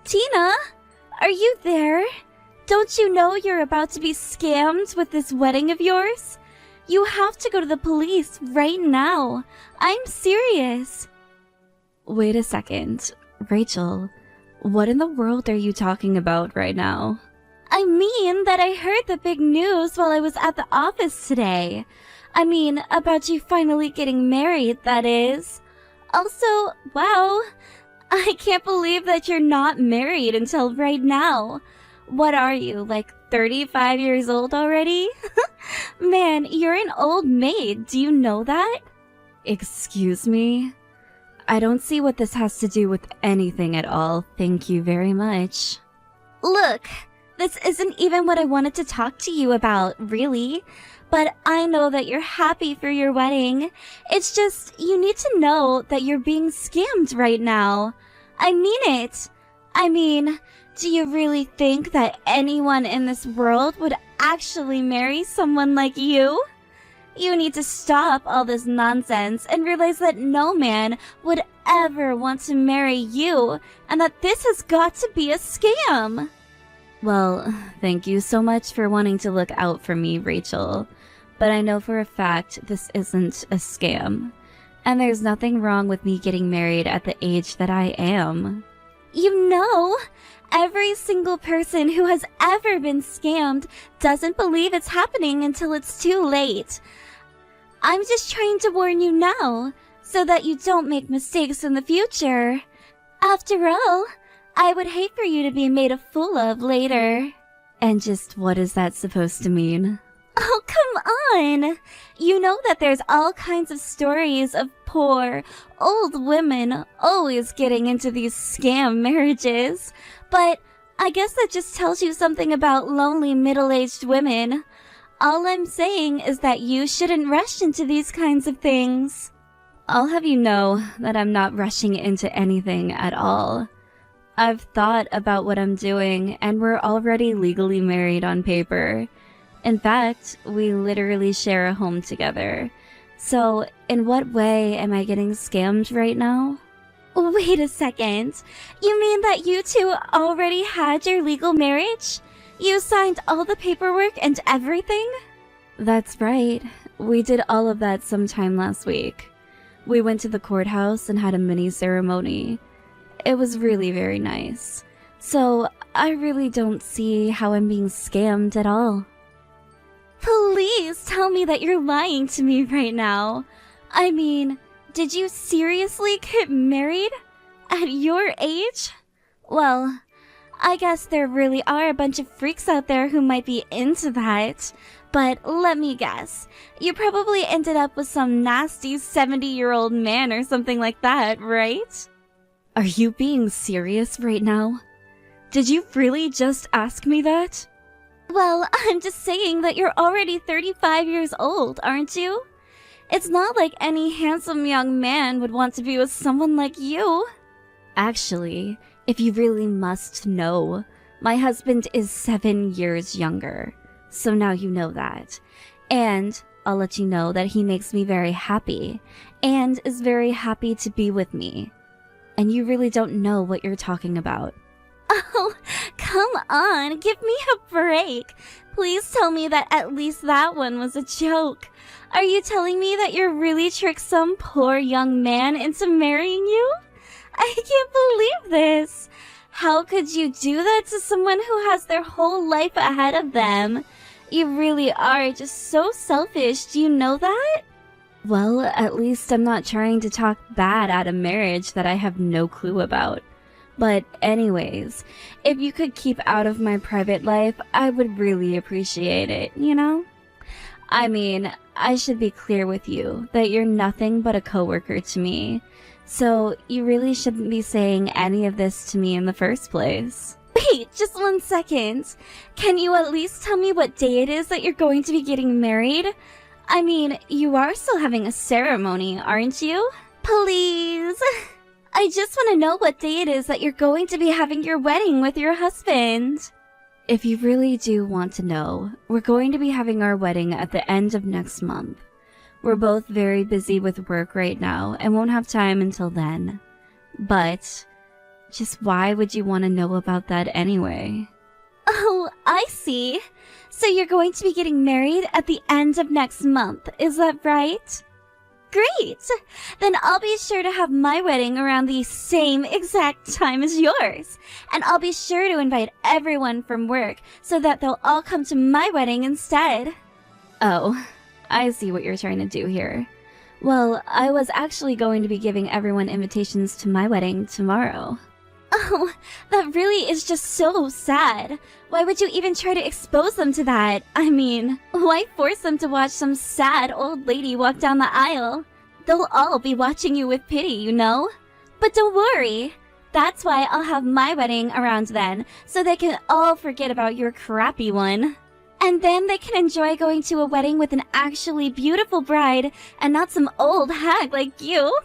Tina, are you there? Don't you know you're about to be scammed with this wedding of yours? You have to go to the police right now. I'm serious. Wait a second. Rachel, what in the world are you talking about right now? I mean that I heard the big news while I was at the office today. I mean, about you finally getting married, that is. Also, wow, I can't believe that you're not married until right now. What are you, like 35 years old already? Man, you're an old maid, do you know that? Excuse me? I don't see what this has to do with anything at all, thank you very much. Look, this isn't even what I wanted to talk to you about, really. But I know that you're happy for your wedding. It's just, you need to know that you're being scammed right now. I mean it. I mean, do you really think that anyone in this world would actually marry someone like you? You need to stop all this nonsense and realize that no man would ever want to marry you, and that this has got to be a scam. Well, thank you so much for wanting to look out for me, Rachel. But I know for a fact this isn't a scam. And there's nothing wrong with me getting married at the age that I am. You know, every single person who has ever been scammed doesn't believe it's happening until it's too late. I'm just trying to warn you now, so that you don't make mistakes in the future. After all, I would hate for you to be made a fool of later. And just what is that supposed to mean? Oh, come on! You know that there's all kinds of stories of poor, old women always getting into these scam marriages. But I guess that just tells you something about lonely middle-aged women. All I'm saying is that you shouldn't rush into these kinds of things. I'll have you know that I'm not rushing into anything at all. I've thought about what I'm doing, and we're already legally married on paper. In fact, we literally share a home together. So, in what way am I getting scammed right now? Wait a second. You mean that you two already had your legal marriage? You signed all the paperwork and everything? That's right. We did all of that sometime last week. We went to the courthouse and had a mini ceremony. It was really very nice. So, I really don't see how I'm being scammed at all. Please tell me that you're lying to me right now. I mean, did you seriously get married? At your age? Well, I guess there really are a bunch of freaks out there who might be into that. But let me guess, you probably ended up with some nasty 70-year-old man or something like that, right? Are you being serious right now? Did you really just ask me that? Well, I'm just saying that you're already 35 years old, aren't you? It's not like any handsome young man would want to be with someone like you. Actually, if you really must know, my husband is 7 years younger. So now you know that. And I'll let you know that he makes me very happy, and is very happy to be with me. And you really don't know what you're talking about. Oh, come on, give me a break. Please tell me that at least that one was a joke. Are you telling me that you really tricked some poor young man into marrying you? I can't believe this. How could you do that to someone who has their whole life ahead of them? You really are just so selfish, do you know that? Well, at least I'm not trying to talk bad at a marriage that I have no clue about. But anyways, if you could keep out of my private life, I would really appreciate it, you know? I mean, I should be clear with you that you're nothing but a coworker to me. So you really shouldn't be saying any of this to me in the first place. Wait, just 1 second. Can you at least tell me what day it is that you're going to be getting married? I mean, you are still having a ceremony, aren't you? Please. I just want to know what day it is that you're going to be having your wedding with your husband. If you really do want to know, we're going to be having our wedding at the end of next month. We're both very busy with work right now and won't have time until then. But Just why would you want to know about that anyway? Oh, I see. So you're going to be getting married at the end of next month, is that right? Great! Then I'll be sure to have my wedding around the same exact time as yours. And I'll be sure to invite everyone from work so that they'll all come to my wedding instead. Oh, I see what you're trying to do here. Well, I was actually going to be giving everyone invitations to my wedding tomorrow. Oh, that really is just so sad. Why would you even try to expose them to that? I mean, why force them to watch some sad old lady walk down the aisle? They'll all be watching you with pity, you know? But don't worry. That's why I'll have my wedding around then, so they can all forget about your crappy one. And then they can enjoy going to a wedding with an actually beautiful bride and not some old hag like you.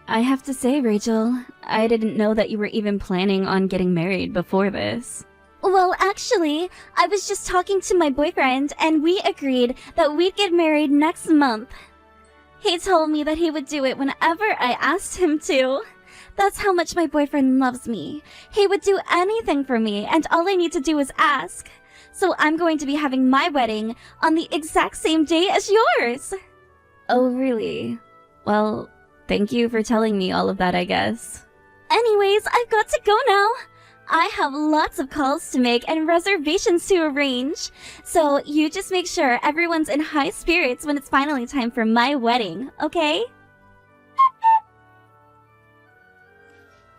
I have to say, Rachel, I didn't know that you were even planning on getting married before this. Well, actually, I was just talking to my boyfriend and we agreed that we'd get married next month. He told me that he would do it whenever I asked him to. That's how much my boyfriend loves me. He would do anything for me and all I need to do is ask. So I'm going to be having my wedding on the exact same day as yours. Oh, really? Well, thank you for telling me all of that, I guess. Anyways, I've got to go now. I have lots of calls to make and reservations to arrange. So you just make sure everyone's in high spirits when it's finally time for my wedding, okay?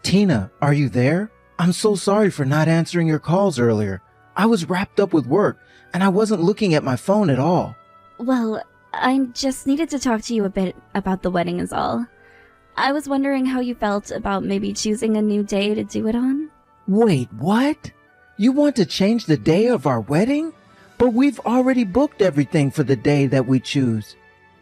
Tina, are you there? I'm so sorry for not answering your calls earlier. I was wrapped up with work and I wasn't looking at my phone at all. Well, I just needed to talk to you a bit about the wedding is all. I was wondering how you felt about maybe choosing a new day to do it on. Wait, what? You want to change the day of our wedding? But we've already booked everything for the day that we choose.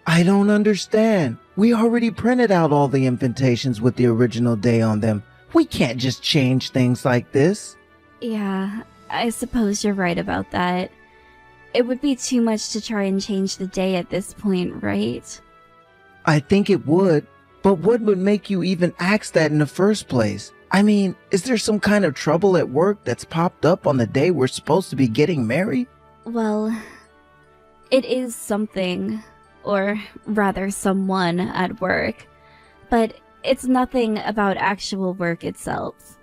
I don't understand. We already printed out all the invitations with the original day on them. We can't just change things like this. Yeah, I suppose you're right about that. It would be too much to try and change the day at this point, right? I think it would. But what would make you even ask that in the first place? I mean, is there some kind of trouble at work that's popped up on the day we're supposed to be getting married? Well, it is something, or rather someone at work, but it's nothing about actual work itself.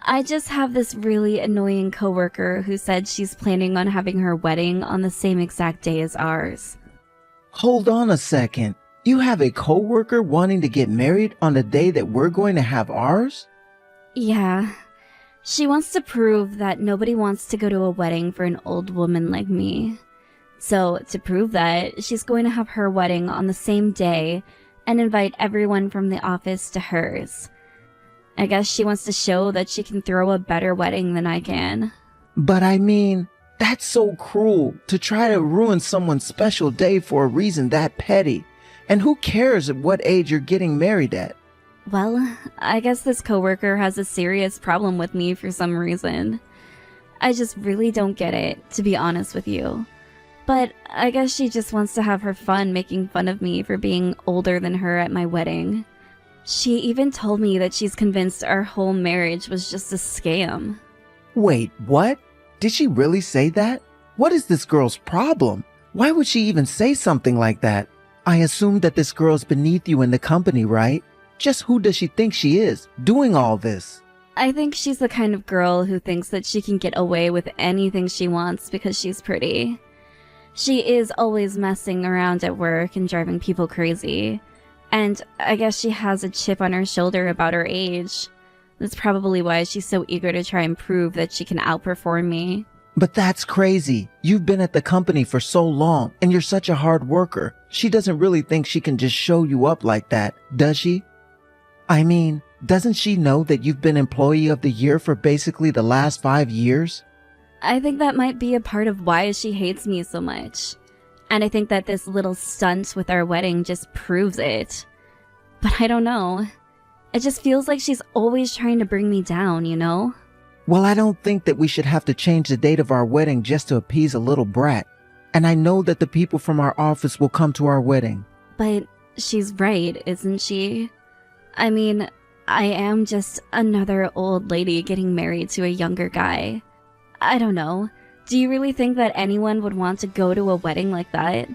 I just have this really annoying coworker who said she's planning on having her wedding on the same exact day as ours. Hold on a second. You have a coworker wanting to get married on the day that we're going to have ours? Yeah. She wants to prove that nobody wants to go to a wedding for an old woman like me. So, to prove that, she's going to have her wedding on the same day and invite everyone from the office to hers. I guess she wants to show that she can throw a better wedding than I can. But I mean, that's so cruel to try to ruin someone's special day for a reason that petty. And who cares at what age you're getting married at? Well, I guess this coworker has a serious problem with me for some reason. I just really don't get it, to be honest with you. But I guess she just wants to have her fun making fun of me for being older than her at my wedding. She even told me that she's convinced our whole marriage was just a scam. Wait, what? Did she really say that? What is this girl's problem? Why would she even say something like that? I assume that this girl's beneath you in the company, right? Just who does she think she is, doing all this? I think she's the kind of girl who thinks that she can get away with anything she wants because she's pretty. She is always messing around at work and driving people crazy. And I guess she has a chip on her shoulder about her age. That's probably why she's so eager to try and prove that she can outperform me. But that's crazy. You've been at the company for so long, and you're such a hard worker. She doesn't really think she can just show you up like that, does she? I mean, doesn't she know that you've been Employee of the Year for basically the last 5 years? I think that might be a part of why she hates me so much. And I think that this little stunt with our wedding just proves it. But I don't know. It just feels like she's always trying to bring me down, you know? Well, I don't think that we should have to change the date of our wedding just to appease a little brat. And I know that the people from our office will come to our wedding. But she's right, isn't she? I mean, I am just another old lady getting married to a younger guy. I don't know. Do you really think that anyone would want to go to a wedding like that?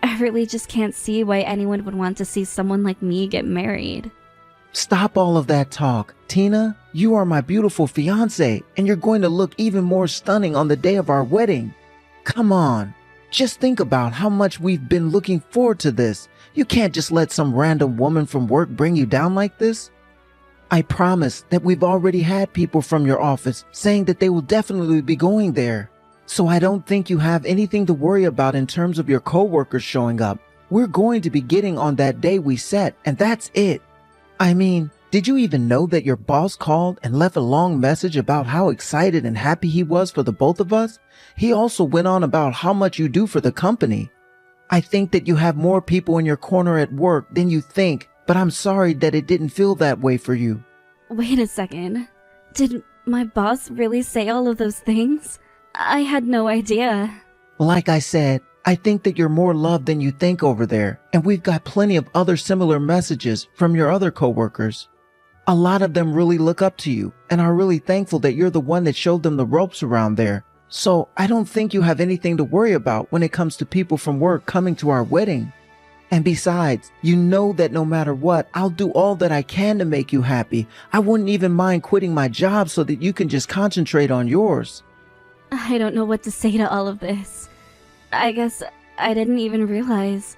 I really just can't see why anyone would want to see someone like me get married. Stop all of that talk. Tina, you are my beautiful fiancé, and you're going to look even more stunning on the day of our wedding. Come on. Just think about how much we've been looking forward to this. You can't just let some random woman from work bring you down like this. I promise that we've already had people from your office saying that they will definitely be going there. So I don't think you have anything to worry about in terms of your coworkers showing up. We're going to be getting on that day we set, and that's it. I mean, did you even know that your boss called and left a long message about how excited and happy he was for the both of us? He also went on about how much you do for the company. I think that you have more people in your corner at work than you think, but I'm sorry that it didn't feel that way for you. Wait a second. Did my boss really say all of those things? I had no idea. Like I said, I think that you're more loved than you think over there, and we've got plenty of other similar messages from your other coworkers. A lot of them really look up to you and are really thankful that you're the one that showed them the ropes around there. So I don't think you have anything to worry about when it comes to people from work coming to our wedding. And besides, you know that no matter what, I'll do all that I can to make you happy. I wouldn't even mind quitting my job so that you can just concentrate on yours. I don't know what to say to all of this. I guess I didn't even realize.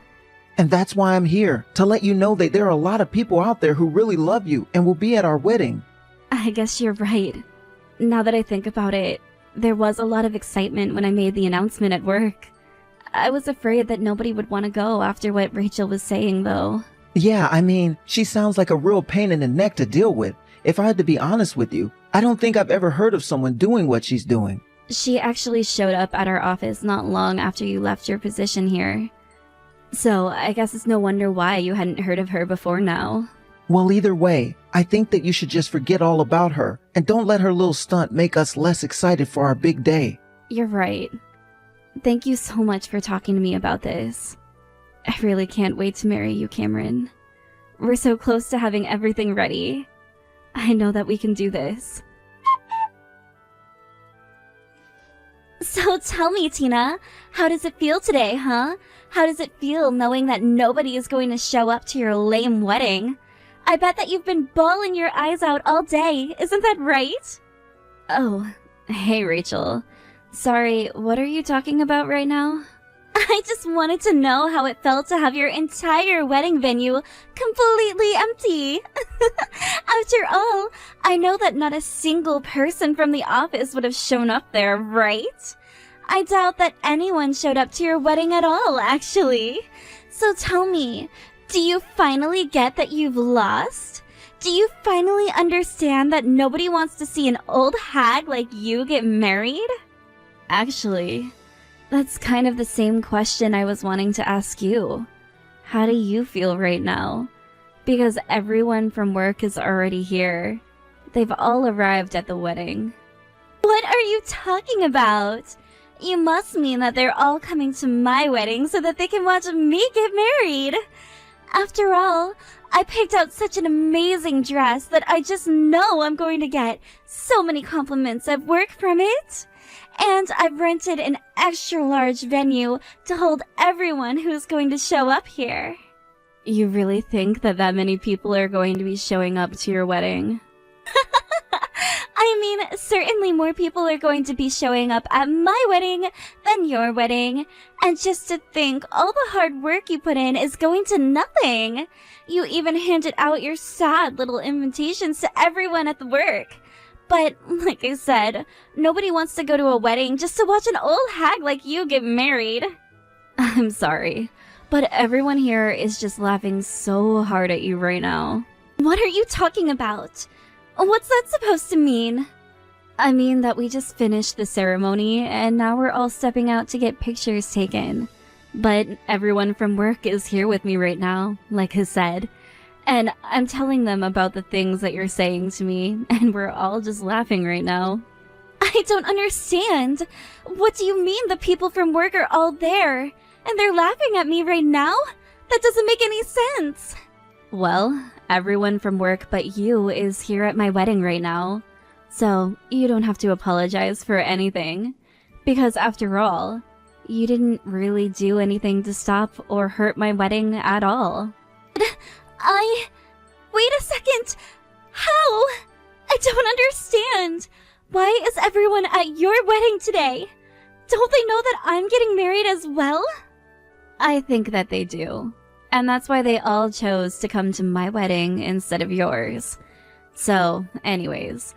And that's why I'm here, to let you know that there are a lot of people out there who really love you and will be at our wedding. I guess you're right. Now that I think about it, there was a lot of excitement when I made the announcement at work. I was afraid that nobody would want to go after what Rachel was saying, though. Yeah, I mean, she sounds like a real pain in the neck to deal with. If I had to be honest with you, I don't think I've ever heard of someone doing what she's doing. She actually showed up at our office not long after you left your position here. So I guess it's no wonder why you hadn't heard of her before now. Well, either way, I think that you should just forget all about her and don't let her little stunt make us less excited for our big day. You're right. Thank you so much for talking to me about this. I really can't wait to marry you, Cameron. We're so close to having everything ready. I know that we can do this. So tell me, Tina, how does it feel today, huh? How does it feel knowing that nobody is going to show up to your lame wedding? I bet that you've been bawling your eyes out all day, isn't that right? Oh, hey Rachel. Sorry, what are you talking about right now? I just wanted to know how it felt to have your entire wedding venue completely empty. After all, I know that not a single person from the office would have shown up there, right? I doubt that anyone showed up to your wedding at all, actually. So tell me, do you finally get that you've lost? Do you finally understand that nobody wants to see an old hag like you get married? Actually, that's kind of the same question I was wanting to ask you. How do you feel right now? Because everyone from work is already here. They've all arrived at the wedding. What are you talking about? You must mean that they're all coming to my wedding so that they can watch me get married. After all, I picked out such an amazing dress that I just know I'm going to get so many compliments at work from it. And I've rented an extra large venue to hold everyone who's going to show up here. You really think that many people are going to be showing up to your wedding? I mean, certainly more people are going to be showing up at my wedding than your wedding. And just to think, all the hard work you put in is going to nothing. You even handed out your sad little invitations to everyone at the work. But, like I said, nobody wants to go to a wedding just to watch an old hag like you get married. I'm sorry, but everyone here is just laughing so hard at you right now. What are you talking about? What's that supposed to mean? I mean that we just finished the ceremony and now we're all stepping out to get pictures taken. But everyone from work is here with me right now, like I said. And I'm telling them about the things that you're saying to me, and we're all just laughing right now. I don't understand. What do you mean the people from work are all there, and they're laughing at me right now? That doesn't make any sense. Well, Everyone from work but you is here at my wedding right now. So you don't have to apologize for anything. Because after all, you didn't really do anything to stop or hurt my wedding at all. Wait a second! How? I don't understand! Why is everyone at your wedding today? Don't they know that I'm getting married as well? I think that they do. And that's why they all chose to come to my wedding instead of yours. So, anyways,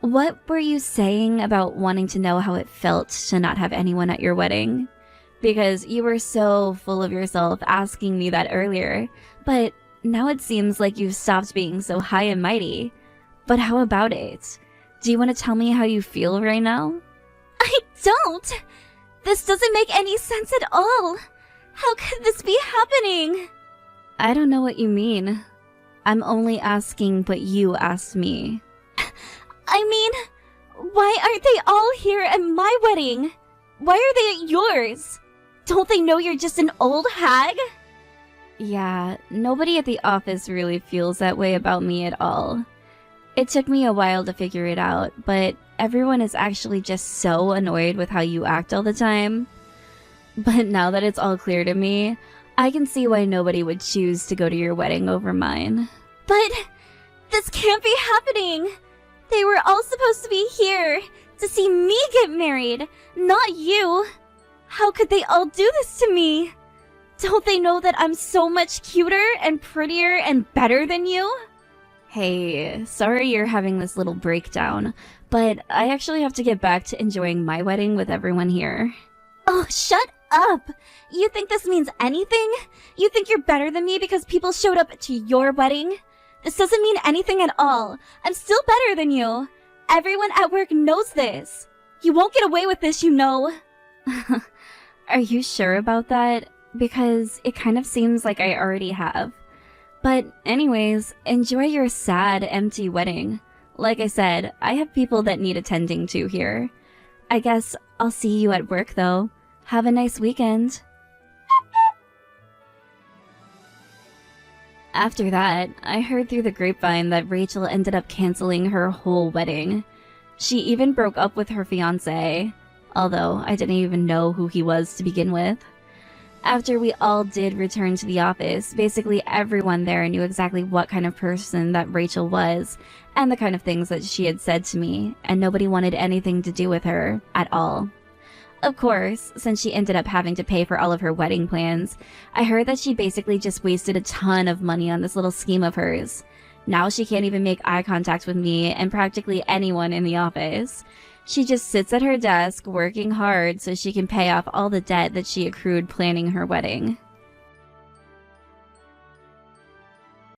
what were you saying about wanting to know how it felt to not have anyone at your wedding? Because you were so full of yourself asking me that earlier, but now it seems like you've stopped being so high and mighty. But how about it? Do you want to tell me how you feel right now? I don't! This doesn't make any sense at all! How could this be happening? I don't know what you mean. I'm only asking what you asked me. I mean, why aren't they all here at my wedding? Why are they at yours? Don't they know you're just an old hag? Yeah, nobody at the office really feels that way about me at all. It took me a while to figure it out, but everyone is actually just so annoyed with how you act all the time. But now that it's all clear to me, I can see why nobody would choose to go to your wedding over mine. But this can't be happening! They were all supposed to be here to see me get married, not you! How could they all do this to me? Don't they know that I'm so much cuter and prettier and better than you? Hey, sorry you're having this little breakdown, but I actually have to get back to enjoying my wedding with everyone here. Oh, shut up! You think this means anything? You think you're better than me because people showed up to your wedding? This doesn't mean anything at all. I'm still better than you. Everyone at work knows this. You won't get away with this, you know. Are you sure about that? Because it kind of seems like I already have. But anyways, enjoy your sad, empty wedding. Like I said, I have people that need attending to here. I guess I'll see you at work though. Have a nice weekend. After that, I heard through the grapevine that Rachel ended up canceling her whole wedding. She even broke up with her fiancé, although I didn't even know who he was to begin with. After we all did return to the office, basically everyone there knew exactly what kind of person that Rachel was and the kind of things that she had said to me, and nobody wanted anything to do with her at all. Of course, since she ended up having to pay for all of her wedding plans, I heard that she basically just wasted a ton of money on this little scheme of hers. Now she can't even make eye contact with me and practically anyone in the office. She just sits at her desk working hard so she can pay off all the debt that she accrued planning her wedding.